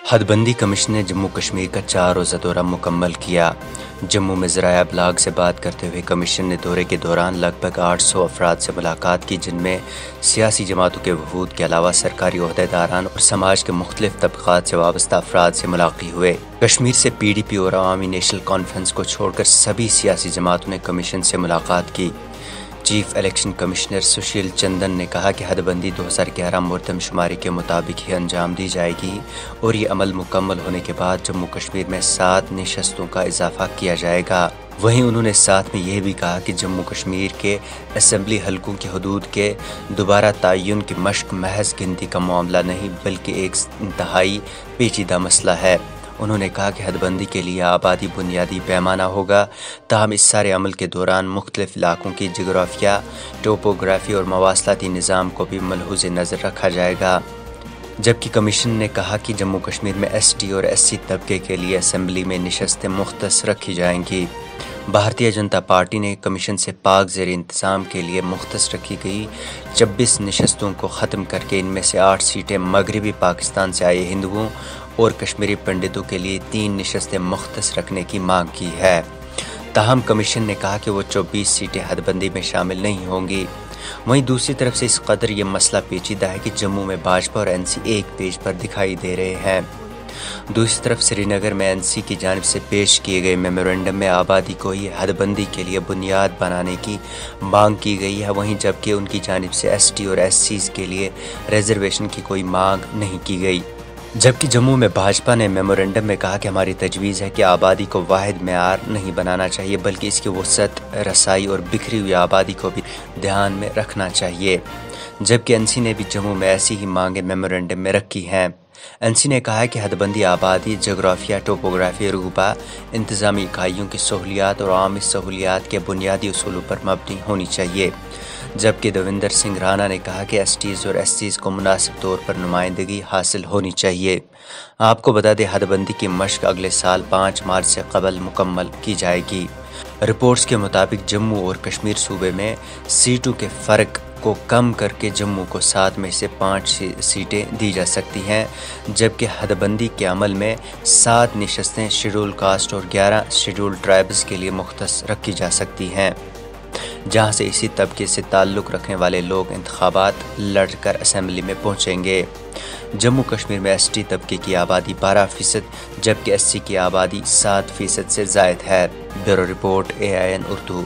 हदबंदी commission ने जम्मू कश्मीर का 4 रोज़ा दौरा मुकम्मल किया। जम्मू में ज़राया अबलाग से बात करते हुए कमीशन ने दौरे के दौरान लगभग 800 अफराद से मुलाकात की, जिनमें सियासी जमातों के वफूद के अलावा सरकारी ओहदेदारान और समाज के मुख्तलिफ तबक़ात से वाबस्ता अफराद से मुलाक़ात हुए। कश्मीर से PDP और अवामी नेशनल कॉन्फ्रेंस को छोड़कर सभी सियासी जमातों ने कमीशन से मुलाकात की। चीफ इलेक्शन कमिश्नर सुशील चंदन ने कहा कि हदबंदी 2011 मुर्दमशुमारी के मुताबिक ही अंजाम दी जाएगी और ये अमल मुकम्मल होने के बाद जम्मू कश्मीर में 7 नशस्तों का इजाफा किया जाएगा। वहीं उन्होंने साथ में यह भी कहा कि जम्मू कश्मीर के असम्बली हलकों की हदूद के दोबारा तयन की मशक महज गिनती का मामला नहीं बल्कि एक इंतहाई पेचीदा मसला है। उन्होंने कहा कि हदबंदी के लिए आबादी बुनियादी पैमाना होगा, ताहम इस सारे अमल के दौरान मुख्तलिफ इलाकों की जोग्राफिया, टोपोग्राफी और मवासलाती निज़ाम को भी मलहूज़ नज़र रखा जाएगा। जबकि कमीशन ने कहा कि जम्मू कश्मीर में ST और SC तबके के लिए असम्बली में नशस्तें मुख्तस रखी जाएंगी। भारतीय जनता पार्टी ने कमीशन से पाक ज़ेर इंतज़ाम के लिए मुख्तस रखी गई 26 नशस्तों को ख़त्म करके इनमें से 8 सीटें मगरबी पाकिस्तान से आए हिंदुओं और कश्मीरी पंडितों के लिए 3 नशस्तें मुख्तस रखने की मांग की है। ताहम कमीशन ने कहा कि वो 24 सीटें हदबंदी में शामिल नहीं होंगी। वहीं दूसरी तरफ से इस कदर ये मसला पेचीदा है कि जम्मू में भाजपा और NC एक पेज पर दिखाई दे रहे हैं। दूसरी तरफ श्रीनगर में NC की जानिब से पेश किए गए मेमोरेंडम में आबादी को ही हदबंदी के लिए बुनियाद बनाने की मांग की गई है, वहीं जबकि उनकी जानिब से ST और SCs के लिए रिजर्वेशन की कोई मांग नहीं की गई। जबकि जम्मू में भाजपा ने मेमोरेंडम में कहा कि हमारी तजवीज़ है कि आबादी को वाहिद मेयार नहीं बनाना चाहिए बल्कि इसकी वसअत, रसाई और बिखरी हुई आबादी को भी ध्यान में रखना चाहिए। जबकि NC ने भी जम्मू में ऐसी ही मांगें मेमोरेंडम में रखी हैं। NC ने कहा है कि हदबंदी आबादी, जोग्राफिया, टोपोग्राफी, रूबा, इंतज़ामी इकाइयों की सहूलियात और आमी सहूलियात के बुनियादी उसूलों पर मबनी होनी चाहिए। जबकि देवेंद्र सिंह राणा ने कहा कि STs और SCs को मुनासिब तौर पर नुमाइंदगी हासिल होनी चाहिए। आपको बता दें, हदबंदी की मशक अगले साल 5 मार्च से कबल मुकम्मल की जाएगी। रिपोर्ट्स के मुताबिक जम्मू और कश्मीर सूबे में सीटों के फ़र्क को कम करके जम्मू को 7 में से 5 सीटें दी जा सकती हैं, जबकि हदबंदी के अमल में 7 नशस्तें शेड्यूल कास्ट और 11 शेड्यूल ट्राइब्स के लिए मुख्तस रखी जा सकती हैं, जहां से इसी तबके से ताल्लुक़ रखने वाले लोग इंतखाबात लड़कर असम्बली में पहुंचेंगे। जम्मू कश्मीर में ST तबके की आबादी 12% जबकि SC की आबादी 7% से ज़ायद है। Bureau report AIN Urdu.